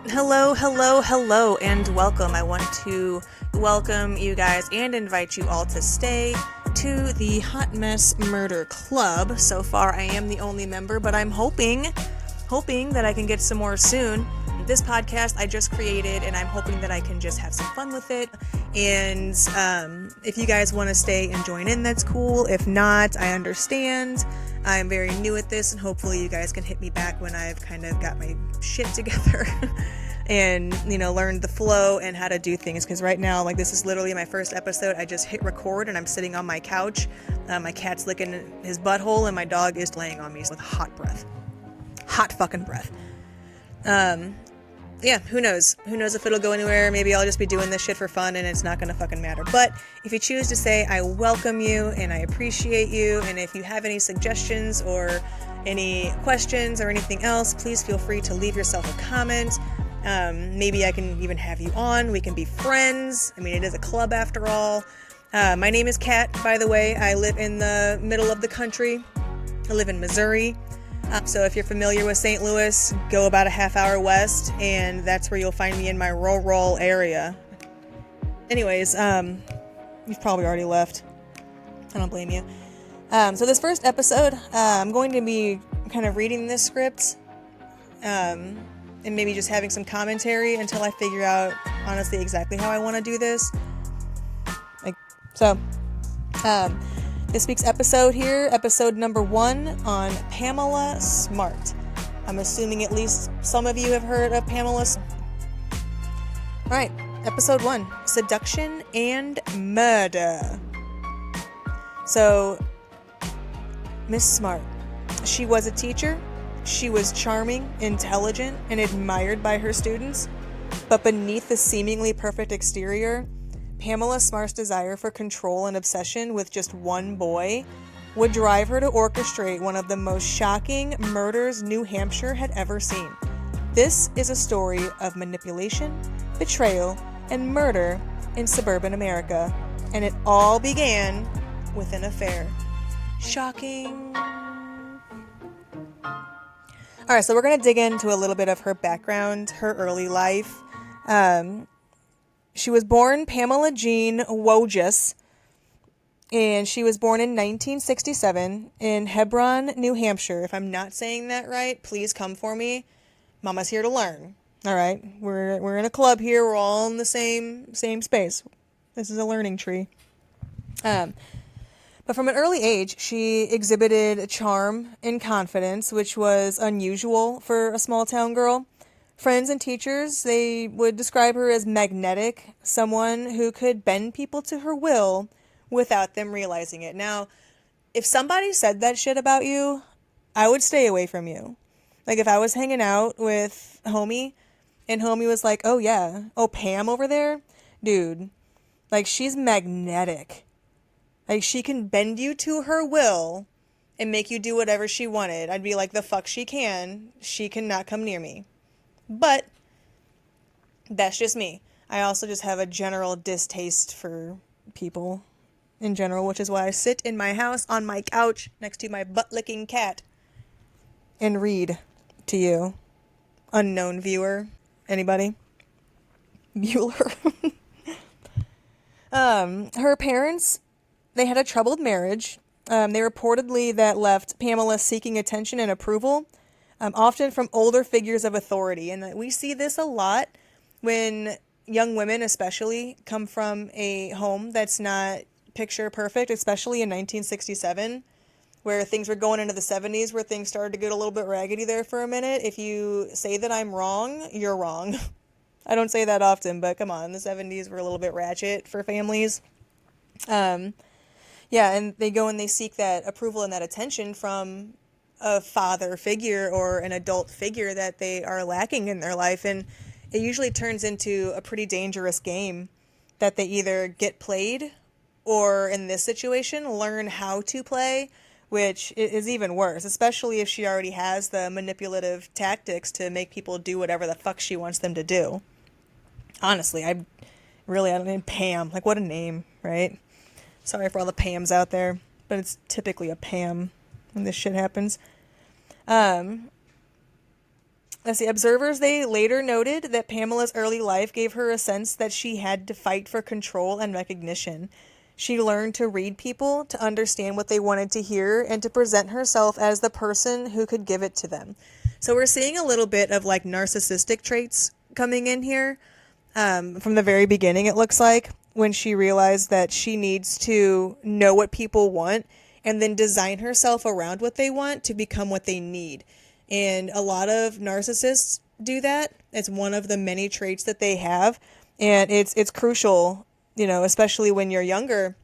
Hello, hello, hello, and welcome. I want to welcome you guys and invite you all to stay to the Hot Mess Murder Club. So far, I am the only member, but I'm hoping that I can get some more soon. This podcast I just created, and I'm hoping that I can just have some fun with it. And if you guys want to stay and join in, that's cool. If not, I understand. I'm very new at this, and hopefully you guys can hit me back when I've kind of got my shit together and, learned the flow and how to do things. Because right now, this is literally my first episode. I just hit record, and I'm sitting on my couch. My cat's licking his butthole, and my dog is laying on me with hot breath. Hot fucking breath. Yeah, who knows? Who knows if it'll go anywhere? Maybe I'll just be doing this shit for fun and it's not gonna fucking matter. But if you choose to say, I welcome you and I appreciate you, and if you have any suggestions or any questions or anything else, please feel free to leave yourself a comment. Maybe I can even have you on. We can be friends. I mean, it is a club after all. My name is Kat, by the way. I live in the middle of the country. I live in Missouri. So if you're familiar with St. Louis, go about a half hour west, and that's where you'll find me in my rural area. Anyways, you've probably already left. I don't blame you. So this first episode, I'm going to be kind of reading this script, and maybe just having some commentary until I figure out, honestly, exactly how I want to do this. This week's episode here, episode number 1 on Pamela Smart. I'm assuming at least some of you have heard of Pamela. Alright, episode 1, Seduction and Murder. So, Miss Smart, she was a teacher. She was charming, intelligent, and admired by her students. But beneath the seemingly perfect exterior, Pamela Smart's desire for control and obsession with just one boy would drive her to orchestrate one of the most shocking murders New Hampshire had ever seen. This is a story of manipulation, betrayal, and murder in suburban America, and it all began with an affair. Shocking. Alright, so we're going to dig into a little bit of her background, her early life. She was born Pamela Jean Wojcik, and she was born in 1967 in Hebron, New Hampshire. If I'm not saying that right, please come for me. Mama's here to learn. All right, we're in a club here. We're all in the same space. This is a learning tree. But from an early age, she exhibited charm and confidence, which was unusual for a small town girl. Friends and teachers, they would describe her as magnetic, someone who could bend people to her will without them realizing it. Now, if somebody said that shit about you, I would stay away from you. If I was hanging out with homie, and homie was like, oh yeah, oh Pam over there? Dude, she's magnetic. She can bend you to her will and make you do whatever she wanted. I'd be like, the fuck she can. She cannot come near me. But that's just me. I also just have a general distaste for people in general, which is why I sit in my house on my couch next to my butt-licking cat and read to you. Unknown viewer. Anybody? Bueller. Her parents, they had a troubled marriage. They reportedly that left Pamela seeking attention and approval. Often from older figures of authority. And we see this a lot when young women especially come from a home that's not picture perfect, especially in 1967, where things were going into the 70s, where things started to get a little bit raggedy there for a minute. If you say that I'm wrong, you're wrong. I don't say that often, but come on, the 70s were a little bit ratchet for families. Yeah, and they go and they seek that approval and that attention from a father figure or an adult figure that they are lacking in their life, and it usually turns into a pretty dangerous game that they either get played or, in this situation, learn how to play, which is even worse, especially if she already has the manipulative tactics to make people do whatever the fuck she wants them to do. Honestly, I don't mean Pam. What a name, right? Sorry for all the Pams out there, but it's typically a Pam when this shit happens. let's see, observers, they later noted that Pamela's early life gave her a sense that she had to fight for control and recognition. She learned to read people, to understand what they wanted to hear, and to present herself as the person who could give it to them. So we're seeing a little bit of like narcissistic traits coming in here from the very beginning, it looks like, when she realized that she needs to know what people want and then design herself around what they want to become what they need. And a lot of narcissists do that. It's one of the many traits that they have. And it's crucial, especially when you're younger,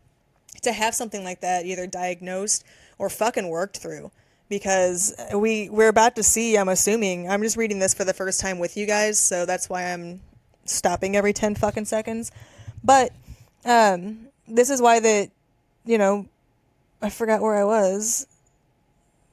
to have something like that either diagnosed or fucking worked through. Because we're about to see, I'm assuming, I'm just reading this for the first time with you guys, so that's why I'm stopping every 10 fucking seconds. But this is why I forgot where I was.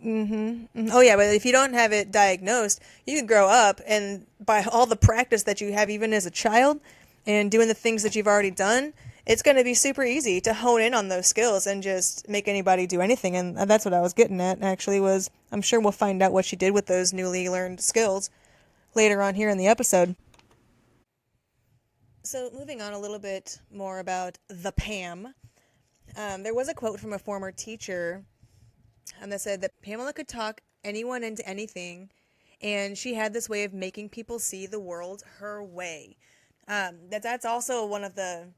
Oh yeah, but if you don't have it diagnosed, you can grow up and by all the practice that you have even as a child and doing the things that you've already done, it's going to be super easy to hone in on those skills and just make anybody do anything. And that's what I was getting at, actually, was I'm sure we'll find out what she did with those newly learned skills later on here in the episode. So moving on a little bit more about the Pam, there was a quote from a former teacher that said that Pamela could talk anyone into anything, and she had this way of making people see the world her way. That's also one of the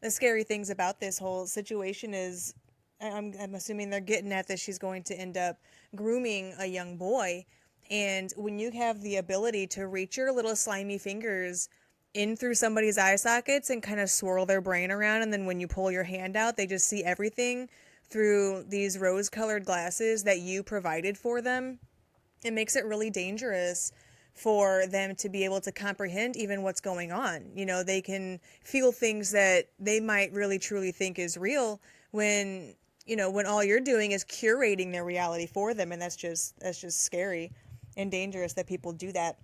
scary things about this whole situation is I'm assuming they're getting at that she's going to end up grooming a young boy. And when you have the ability to reach your little slimy fingers in through somebody's eye sockets and kind of swirl their brain around, and then when you pull your hand out, they just see everything through these rose-colored glasses that you provided for them, it makes it really dangerous for them to be able to comprehend even what's going on. They can feel things that they might really truly think is real when all you're doing is curating their reality for them, and that's just scary and dangerous that people do that.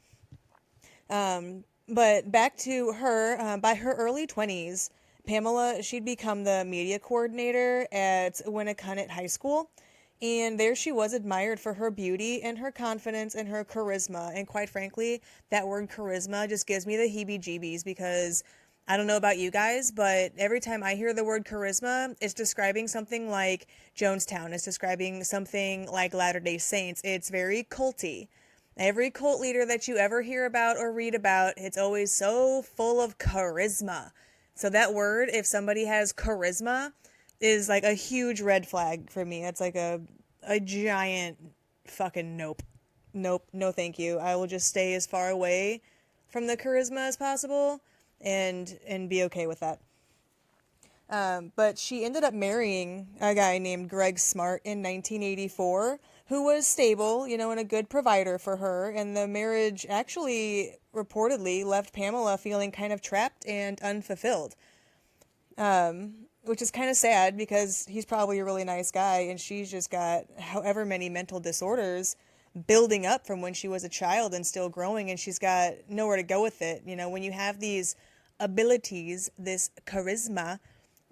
But back to her, by her early 20s, Pamela, she'd become the media coordinator at Winnacunnet High School. And there she was admired for her beauty and her confidence and her charisma. And quite frankly, that word charisma just gives me the heebie-jeebies because I don't know about you guys, but every time I hear the word charisma, it's describing something like Jonestown. It's describing something like Latter-day Saints. It's very culty. Every cult leader that you ever hear about or read about, it's always so full of charisma. So that word, if somebody has charisma, is like a huge red flag for me. It's like a giant fucking nope. Nope, no thank you. I will just stay as far away from the charisma as possible and be okay with that. But she ended up marrying a guy named Greg Smart in 1984, who was stable, and a good provider for her. And the marriage actually reportedly left Pamela feeling kind of trapped and unfulfilled. Which is kind of sad because he's probably a really nice guy and she's just got however many mental disorders building up from when she was a child and still growing, and she's got nowhere to go with it. When you have these abilities, this charisma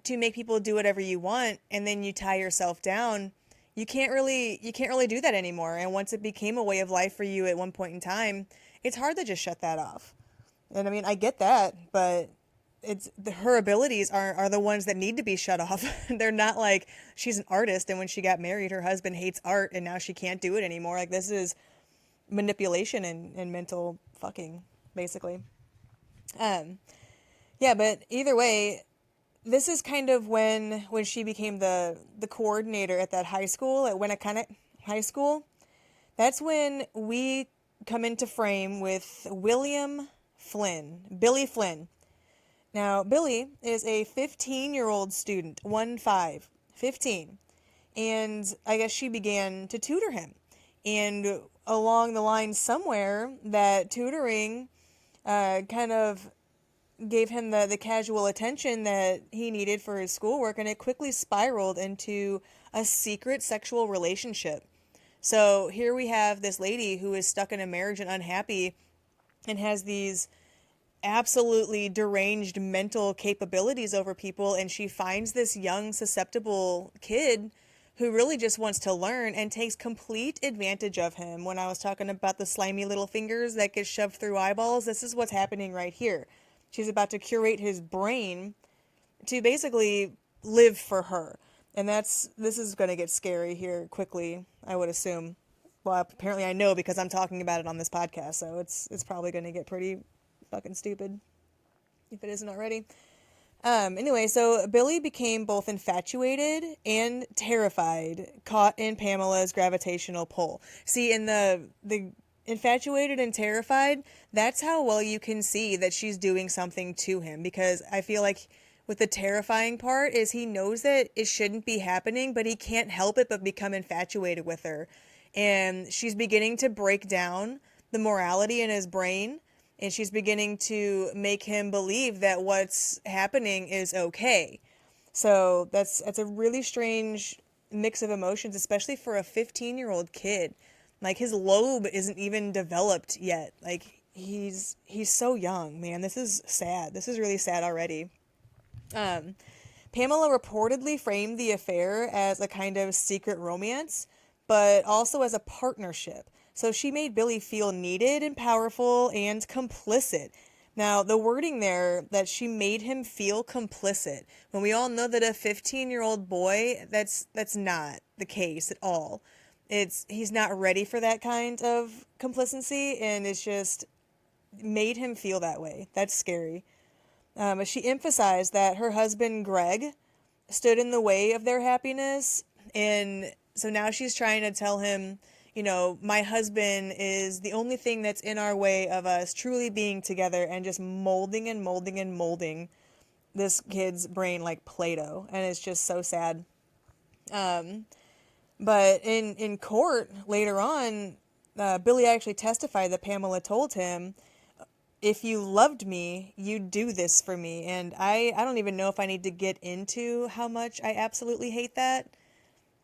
to make people do whatever you want, and then you tie yourself down, you can't really do that anymore. And once it became a way of life for you at one point in time, it's hard to just shut that off. And I mean, I get that, but her abilities are the ones that need to be shut off. They're not like she's an artist and when she got married, her husband hates art and now she can't do it anymore. Like, this is manipulation and mental fucking, basically. Yeah, but either way, this is kind of when she became the coordinator at that high school, at Winnacunnet High School. That's when we come into frame with Billy Flynn. Now, Billy is a 15-year-old student, 15, and I guess she began to tutor him. And along the line somewhere, that tutoring kind of gave him the casual attention that he needed for his schoolwork, and it quickly spiraled into a secret sexual relationship. So here we have this lady who is stuck in a marriage and unhappy and has these absolutely deranged mental capabilities over people, and she finds this young, susceptible kid who really just wants to learn and takes complete advantage of him. When I was talking about the slimy little fingers that get shoved through eyeballs, this is what's happening right here. She's about to curate his brain to basically live for her. And this is going to get scary here quickly, I would assume. Well, apparently I know because I'm talking about it on this podcast, so it's probably going to get pretty fucking stupid if it isn't already. Anyway, so Billy became both infatuated and terrified, caught in Pamela's gravitational pull. See, in the infatuated and terrified, that's how well you can see that she's doing something to him, because I feel like with the terrifying part is he knows that it shouldn't be happening, but he can't help it but become infatuated with her. And she's beginning to break down the morality in his brain, and she's beginning to make him believe that what's happening is okay. So that's a really strange mix of emotions, especially for a 15-year-old kid. Like, his lobe isn't even developed yet. Like, he's so young, man. This is sad. This is really sad already. Pamela reportedly framed the affair as a kind of secret romance, but also as a partnership. So she made Billy feel needed and powerful and complicit. Now, the wording there, that she made him feel complicit, when we all know that a 15-year-old boy, that's not the case at all. He's not ready for that kind of complacency, and it's just made him feel that way. That's scary. She emphasized that her husband, Greg, stood in the way of their happiness, and so now she's trying to tell him, my husband is the only thing that's in our way of us truly being together, and just molding and molding and molding this kid's brain like Play-Doh, and it's just so sad. But in court later on, Billy actually testified that Pamela told him, if you loved me, you'd do this for me. And I don't even know if I need to get into how much I absolutely hate that.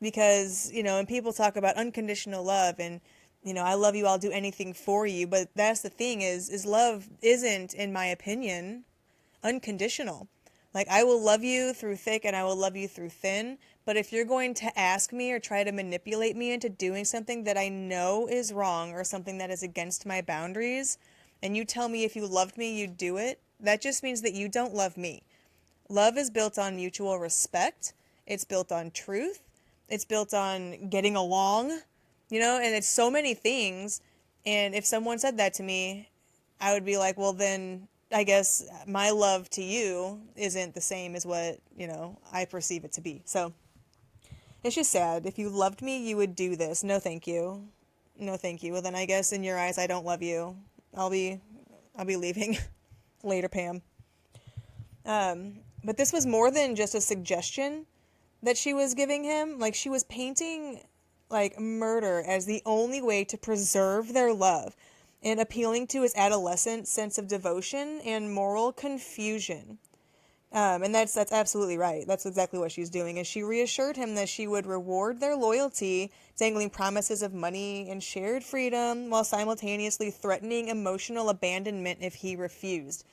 Because, and people talk about unconditional love and, I love you, I'll do anything for you. But that's the thing is love isn't, in my opinion, unconditional. Like, I will love you through thick and I will love you through thin. But if you're going to ask me or try to manipulate me into doing something that I know is wrong or something that is against my boundaries, and you tell me if you loved me, you'd do it, that just means that you don't love me. Love is built on mutual respect. It's built on truth. It's built on getting along, and it's so many things. And if someone said that to me, I would be like, well, then I guess my love to you isn't the same as what, I perceive it to be. So it's just sad. If you loved me, you would do this. No, thank you. No, thank you. Well, then I guess in your eyes, I don't love you. I'll be leaving. Later, Pam. But this was more than just a suggestion that she was giving him. Like, she was painting, like, murder as the only way to preserve their love, and appealing to his adolescent sense of devotion and moral confusion. And that's absolutely right. That's exactly what she's doing. And she reassured him that she would reward their loyalty, dangling promises of money and shared freedom, while simultaneously threatening emotional abandonment if he refused.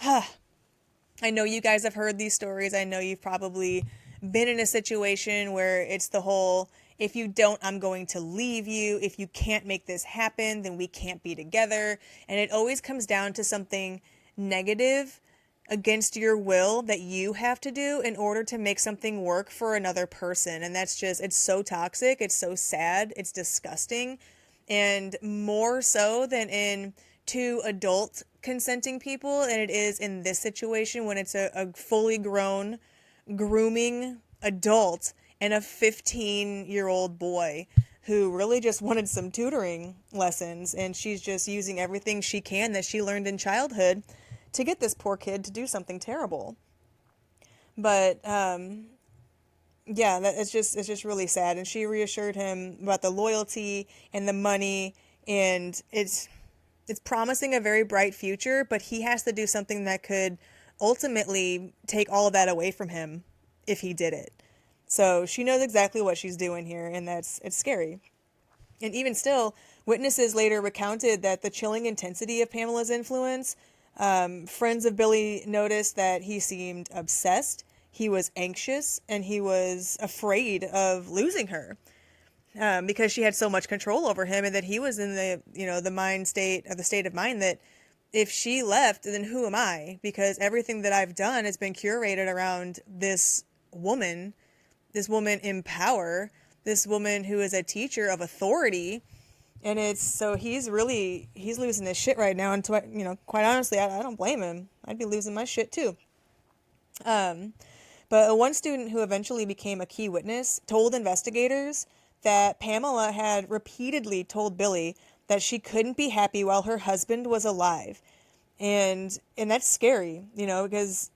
I know you guys have heard these stories. I know you've probably been in a situation where it's the whole, if you don't, I'm going to leave you. If you can't make this happen, then we can't be together. And it always comes down to something negative against your will that you have to do in order to make something work for another person. And that's just, it's so toxic. It's so sad. It's disgusting. And more so than in two adult consenting people, and it is in this situation when it's a fully grown grooming adult and a 15-year-old boy who really just wanted some tutoring lessons, and she's just using everything she can that she learned in childhood to get this poor kid to do something terrible. But yeah, it's just really sad. And she reassured him about the loyalty and the money, and it's promising a very bright future, but he has to do something that could ultimately take all of that away from him if he did it. So she knows exactly what she's doing here, and it's scary. And even still, witnesses later recounted that the chilling intensity of Pamela's influence, friends of Billy noticed that he seemed obsessed. he was anxious and he was afraid of losing her, because she had so much control over him, and that he was in the, the mind state, or the state of mind that if she left, then who am I? Because everything that I've done has been curated around this woman in power, this woman who is a teacher of authority. And it's so he's losing his shit right now. And quite honestly, I don't blame him. I'd be losing my shit too. But one student who eventually became a key witness told investigators that Pamela had repeatedly told Billy that she couldn't be happy while her husband was alive. And that's scary, because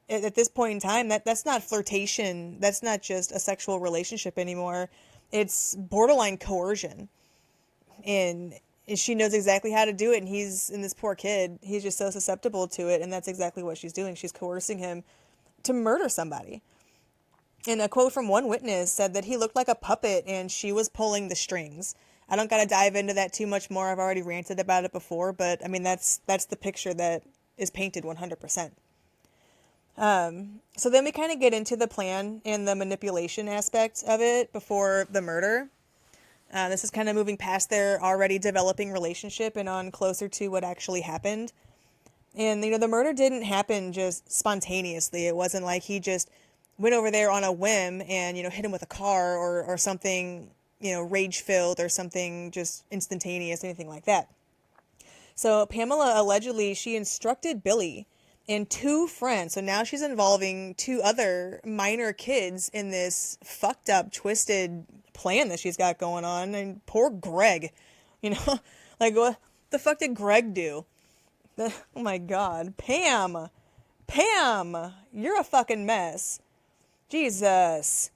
at this point in time, that's not flirtation. That's not just a sexual relationship anymore. It's borderline coercion. And she knows exactly how to do it. And this poor kid, he's just so susceptible to it. And that's exactly what she's doing. She's coercing him to murder somebody. And a quote from one witness said that he looked like a puppet and she was pulling the strings. I don't got to dive into that too much more. I've already ranted about it before, but I mean, that's the picture that is painted 100%. So then we kind of get into the plan and the manipulation aspect of it before the murder. This is kind of moving past their already developing relationship and on closer to what actually happened. And, the murder didn't happen just spontaneously. It wasn't like he just went over there on a whim and, hit him with a car or something, rage-filled or something just instantaneous, anything like that. So Pamela allegedly, she instructed Billy and two friends. So now she's involving two other minor kids in this fucked up, twisted plan that she's got going on. And poor Greg, like what the fuck did Greg do? Oh my God, Pam, you're a fucking mess. Jesus.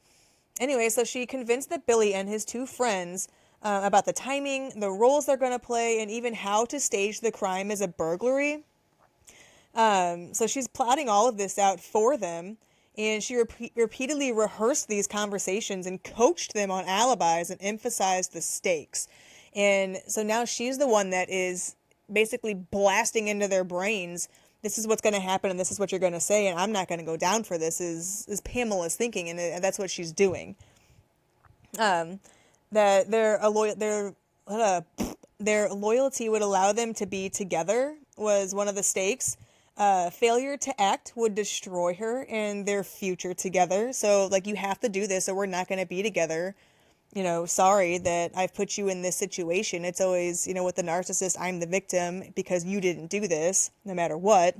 Anyway, so she convinced that Billy and his two friends about the timing, the roles they're going to play, and even how to stage the crime as a burglary. So she's plotting all of this out for them, and she repeatedly rehearsed these conversations and coached them on alibis and emphasized the stakes. And so now she's the one that is basically blasting into their brains, this is what's going to happen and this is what you're going to say, and I'm not going to go down for this, is Pamela's thinking, and that's what she's doing. That their loyalty would allow them to be together was one of the stakes. Failure to act would destroy her and their future together. So, you have to do this or we're not going to be together. Sorry that I've put you in this situation. It's always, with the narcissist, I'm the victim because you didn't do this, no matter what.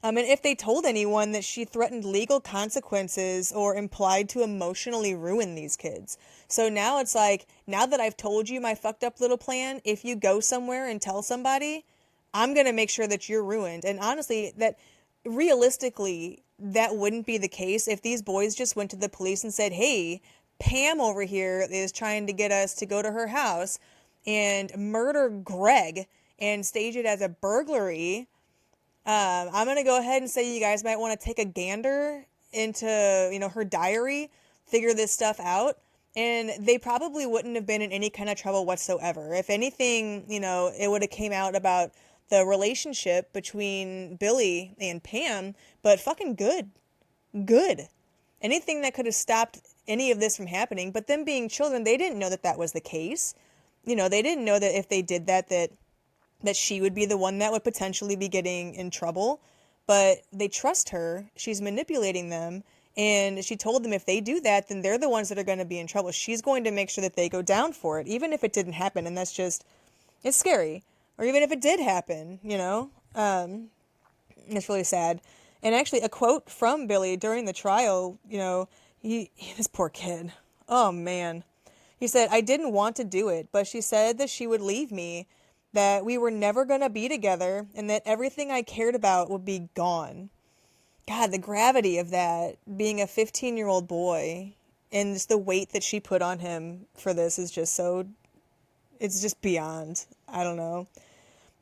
And if they told anyone that she threatened legal consequences or implied to emotionally ruin these kids. So now it's like, now that I've told you my fucked up little plan, if you go somewhere and tell somebody, I'm going to make sure that you're ruined. And honestly, that realistically, that wouldn't be the case if these boys just went to the police and said, hey, Pam over here is trying to get us to go to her house and murder Greg and stage it as a burglary. I'm going to go ahead and say you guys might want to take a gander into, her diary, figure this stuff out. And they probably wouldn't have been in any kind of trouble whatsoever. If anything, it would have came out about the relationship between Billy and Pam, but fucking good. Anything that could have stopped any of this from happening, but them being children, they didn't know that was the case. They didn't know that if they did that she would be the one that would potentially be getting in trouble, but they trust her. She's manipulating them, and she told them if they do that, then they're the ones that are going to be in trouble. She's going to make sure that they go down for it, even if it didn't happen, and it's scary. Or even if it did happen, it's really sad. And actually, a quote from Billy during the trial, this poor kid. Oh, man. He said, I didn't want to do it, but she said that she would leave me, that we were never going to be together, and that everything I cared about would be gone. God, the gravity of that, being a 15-year-old boy, and just the weight that she put on him for this is just it's just beyond. I don't know.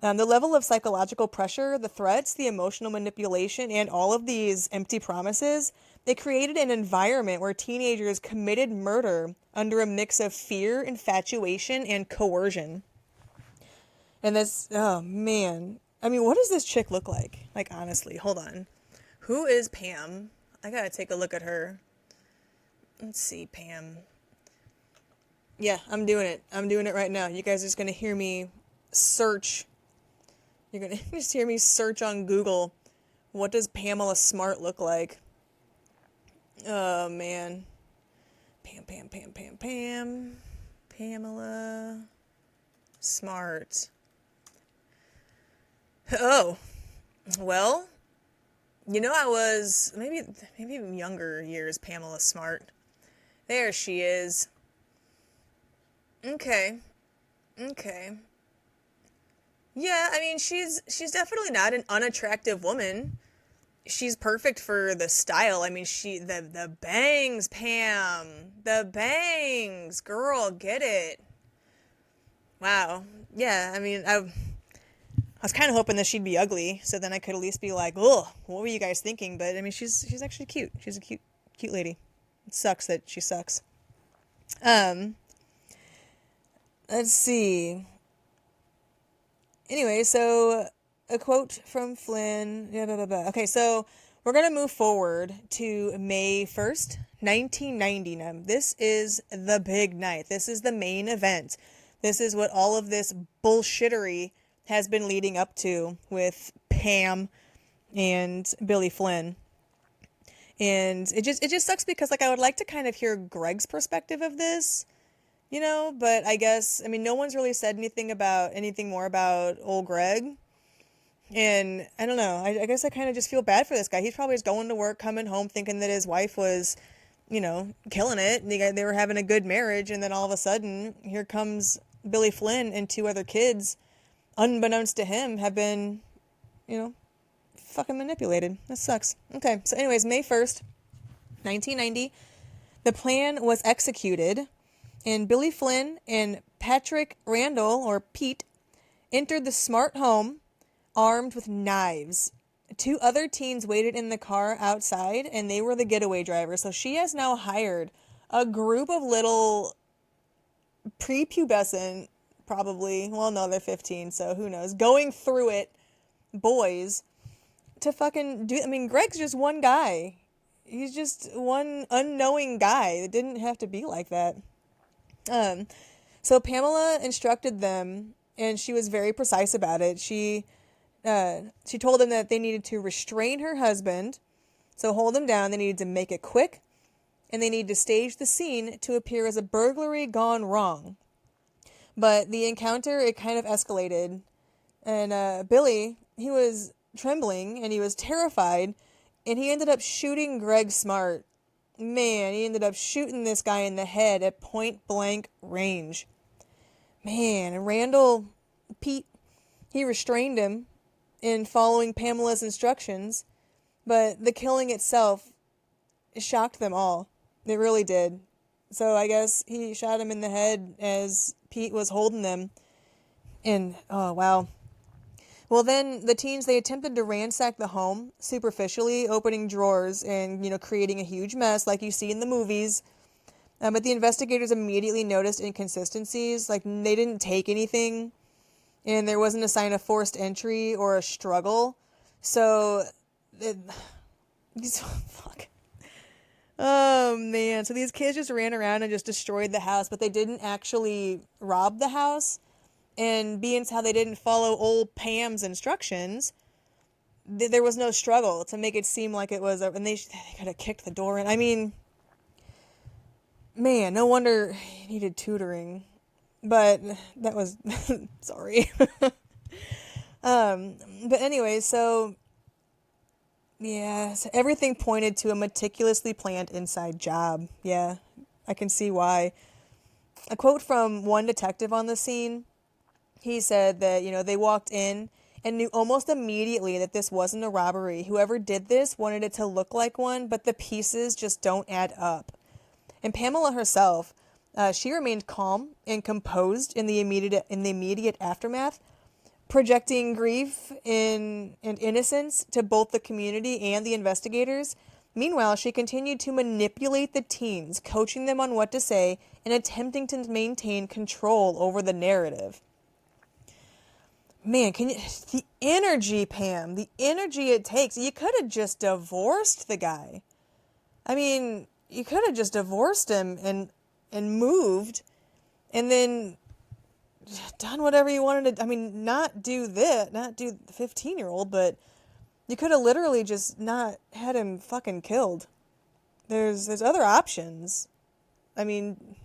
The level of psychological pressure, the threats, the emotional manipulation, and all of these empty promises, they created an environment where teenagers committed murder under a mix of fear, infatuation, and coercion. And this, oh man. I mean, what does this chick look like? Honestly, hold on. Who is Pam? I gotta take a look at her. Let's see, Pam. Yeah, I'm doing it. I'm doing it right now. You guys are just gonna hear me search. You're gonna just hear me search on Google. What does Pamela Smart look like? Oh, man. Pam. Pamela Smart. Oh, well, I was maybe even younger years Pamela Smart. There she is. Okay. Okay. Yeah, I mean she's definitely not an unattractive woman. She's perfect for the style. I mean, the bangs, Pam. The bangs. Girl, get it. Wow. Yeah, I mean, I was kind of hoping that she'd be ugly, so then I could at least be like, "Oh, what were you guys thinking?" But I mean, she's actually cute. She's a cute lady. It sucks that she sucks. Um, let's see. Anyway, so a quote from Flynn. Yeah, blah, blah, blah. Okay, so we're gonna move forward to May 1st, 1990. Now, this is the big night. This is the main event. This is what all of this bullshittery has been leading up to with Pam and Billy Flynn. And it just sucks because like I would like to kind of hear Greg's perspective of this, but I guess I mean no one's really said anything more about old Greg. And I don't know. I guess I kind of just feel bad for this guy. He's probably just going to work, coming home, thinking that his wife was, killing it. And they were having a good marriage. And then all of a sudden, here comes Billy Flynn and two other kids, unbeknownst to him, have been, you know, fucking manipulated. That sucks. Okay. So, anyways, May 1st, 1990, the plan was executed. And Billy Flynn and Patrick Randall, or Pete, entered the Smart home armed with knives. Two other teens waited in the car outside, and they were the getaway driver. So she has now hired a group of little prepubescent, probably, well, no, they're 15, so who knows, going through it boys to fucking do. I mean, Greg's just one guy. He's just one unknowing guy. It didn't have to be like that. So Pamela instructed them, and she was very precise about it. She told them that they needed to restrain her husband, so hold him down. They needed to make it quick, and they needed to stage the scene to appear as a burglary gone wrong. But the encounter, it kind of escalated, and Billy, he was trembling, and he was terrified, and he ended up shooting Greg Smart. Man, he ended up shooting this guy in the head at point blank range. Man, and Pete, he restrained him in following Pamela's instructions, but the killing itself shocked them all. It really did. So I guess he shot him in the head as Pete was holding them. And, oh, wow. Well, then the teens, they attempted to ransack the home superficially, opening drawers and, creating a huge mess like you see in the movies. But the investigators immediately noticed inconsistencies. Like, they didn't take anything, and there wasn't a sign of forced entry or a struggle. So, fuck. Oh, man. So these kids just ran around and just destroyed the house, but they didn't actually rob the house. And being how they didn't follow old Pam's instructions, there was no struggle to make it seem like it was, and they could have kicked the door in. I mean, man, no wonder he needed tutoring. But that was, sorry. But anyway, so, yeah, so everything pointed to a meticulously planned inside job. Yeah, I can see why. A quote from one detective on the scene. He said that, they walked in and knew almost immediately that this wasn't a robbery. Whoever did this wanted it to look like one, but the pieces just don't add up. And Pamela herself, she remained calm and composed in the immediate aftermath, projecting grief and innocence to both the community and the investigators. Meanwhile, she continued to manipulate the teens, coaching them on what to say and attempting to maintain control over the narrative. Man, the energy, Pam, the energy it takes. You could have just divorced the guy. I mean, you could have just divorced him and moved and then done whatever you wanted to. I mean, not do this, not do the 15-year-old, but you could have literally just not had him fucking killed. There's other options. I mean,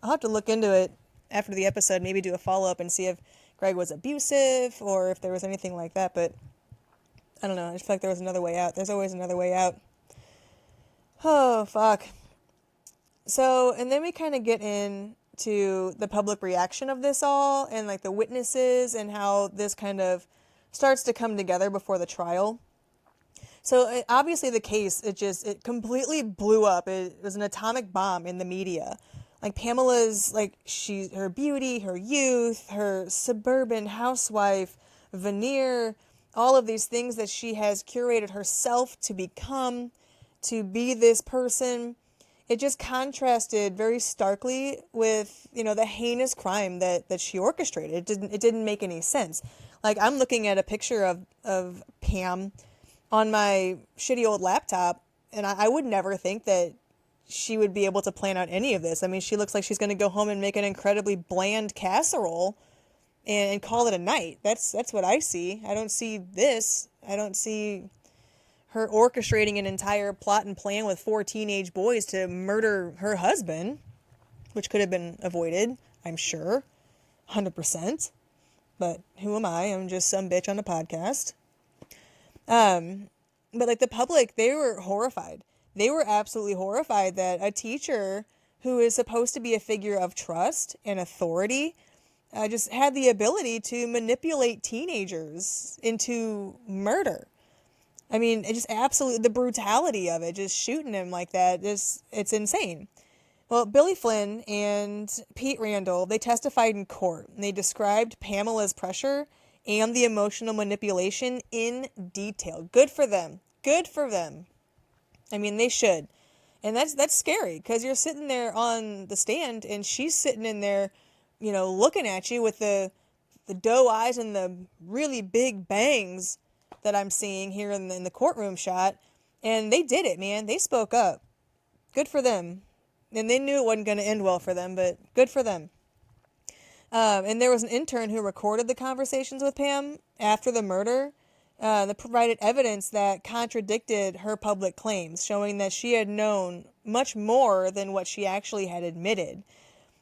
I'll have to look into it after the episode, maybe do a follow-up and see if Greg was abusive or if there was anything like that, but I don't know. I just feel like there was another way out. There's always another way out. Oh, fuck. So, and then we kind of get into the public reaction of this all and like the witnesses and how this kind of starts to come together before the trial. So obviously the case, it completely blew up. It was an atomic bomb in the media. Like Pamela's, like her beauty, her youth, her suburban housewife, veneer, all of these things that she has curated herself to become, to be this person. It just contrasted very starkly with, the heinous crime that she orchestrated. It didn't make any sense. Like I'm looking at a picture of Pam on my shitty old laptop, and I would never think that she would be able to plan out any of this. I mean, she looks like she's going to go home and make an incredibly bland casserole and call it a night. That's what I see. I don't see this. I don't see her orchestrating an entire plot and plan with 4 teenage boys to murder her husband, which could have been avoided, I'm sure, 100%. But who am I? I'm just some bitch on a podcast. But like the public, they were horrified. They were absolutely horrified that a teacher who is supposed to be a figure of trust and authority just had the ability to manipulate teenagers into murder. I mean, it just absolutely, the brutality of it, just shooting him like that, it's insane. Well, Billy Flynn and Pete Randall, they testified in court, and they described Pamela's pressure and the emotional manipulation in detail. Good for them. Good for them. I mean, they should. And that's scary, because you're sitting there on the stand, and she's sitting in there, looking at you with the doe eyes and the really big bangs that I'm seeing here in the courtroom shot. And they did it, man. They spoke up. Good for them. And they knew it wasn't going to end well for them, but good for them. And there was an intern who recorded the conversations with Pam after the murder that provided evidence that contradicted her public claims, showing that she had known much more than what she actually had admitted.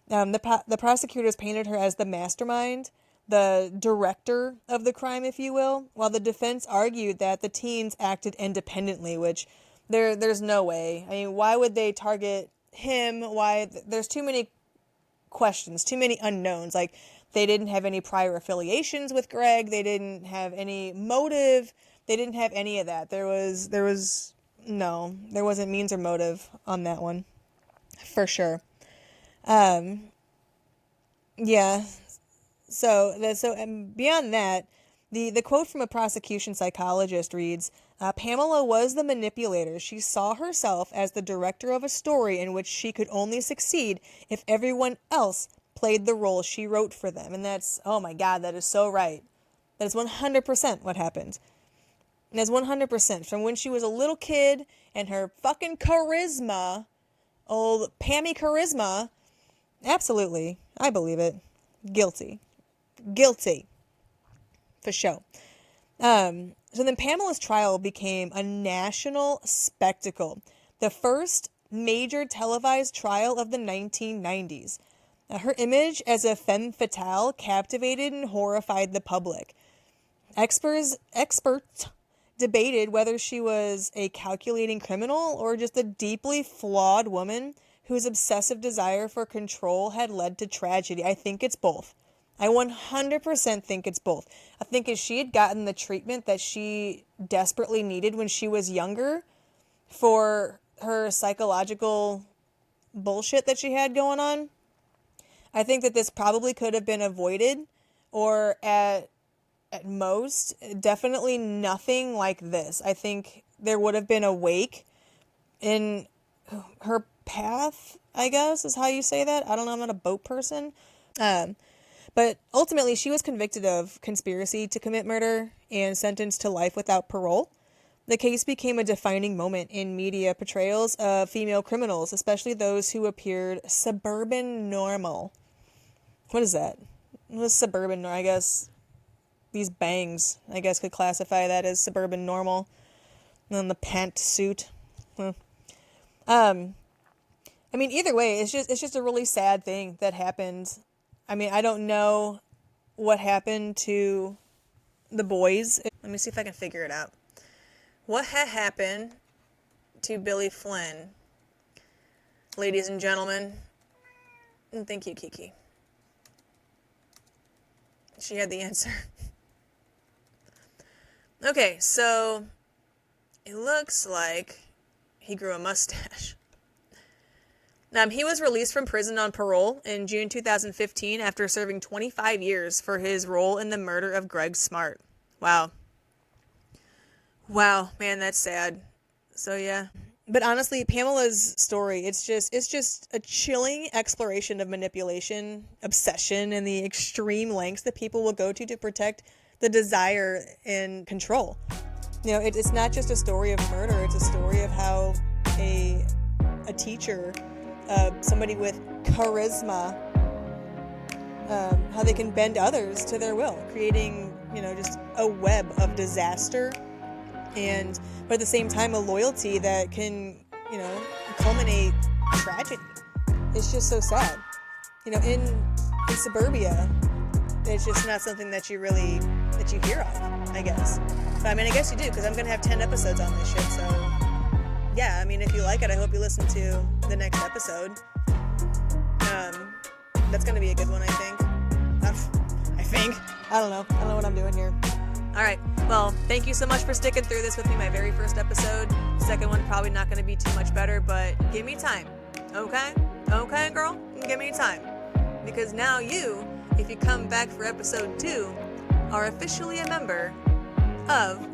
The prosecutors painted her as the mastermind, the director of the crime, if you will, while the defense argued that the teens acted independently, which there's no way. I mean, why would they target him? Why? There's too many questions, too many unknowns. Like, they didn't have any prior affiliations with Greg. They didn't have any motive. They didn't have any of that. There wasn't means or motive on that one, for sure. Yeah. So and beyond that, the quote from a prosecution psychologist reads, Pamela was the manipulator. She saw herself as the director of a story in which she could only succeed if everyone else played the role she wrote for them. And that's, oh my God, that is so right. That is 100% what happened. And that's 100% from when she was a little kid and her fucking charisma, old Pammy charisma. Absolutely. I believe it. Guilty. For sure. So then Pamela's trial became a national spectacle. The first major televised trial of the 1990s. Her image as a femme fatale captivated and horrified the public. Experts debated whether she was a calculating criminal or just a deeply flawed woman whose obsessive desire for control had led to tragedy. I think it's both. I 100% think it's both. I think if she had gotten the treatment that she desperately needed when she was younger for her psychological bullshit that she had going on, I think that this probably could have been avoided, or at most, definitely nothing like this. I think there would have been a wake in her path, I guess, is how you say that. I don't know, I'm not a boat person. But ultimately, she was convicted of conspiracy to commit murder and sentenced to life without parole. The case became a defining moment in media portrayals of female criminals, especially those who appeared suburban normal. What is that? What is suburban normal? I guess these bangs, I guess, could classify that as suburban normal. And then the pantsuit. I mean, either way, it's just a really sad thing that happened. I mean, I don't know what happened to the boys. Let me see if I can figure it out. What had happened to Billy Flynn? Ladies and gentlemen, and thank you, Kiki. She had the answer. Okay, so it looks like he grew a mustache. He was released from prison on parole in June 2015 after serving 25 years for his role in the murder of Greg Smart. Wow. Wow, man, that's sad. So yeah. But honestly, Pamela's story, it's just a chilling exploration of manipulation, obsession, and the extreme lengths that people will go to protect the desire and control. You know, it's not just a story of murder, it's a story of how a teacher, somebody with charisma, how they can bend others to their will, creating, just a web of disaster, but at the same time a loyalty that can, culminate tragedy. It's just so sad. In suburbia, it's just not something that you hear of, I guess. But I mean, I guess you do, because I'm going to have 10 episodes on this shit, so yeah, I mean, if you like it, I hope you listen to the next episode. That's going to be a good one, I think. I don't know what I'm doing here. Alright, well, thank you so much for sticking through this with me, my very first episode. Second one probably not going to be too much better, but give me time, okay? Okay, girl? Give me time. Because now you, if you come back for episode 2, are officially a member of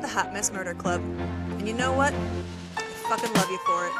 the Hot Mess Murder Club. And you know what? I fucking love you for it.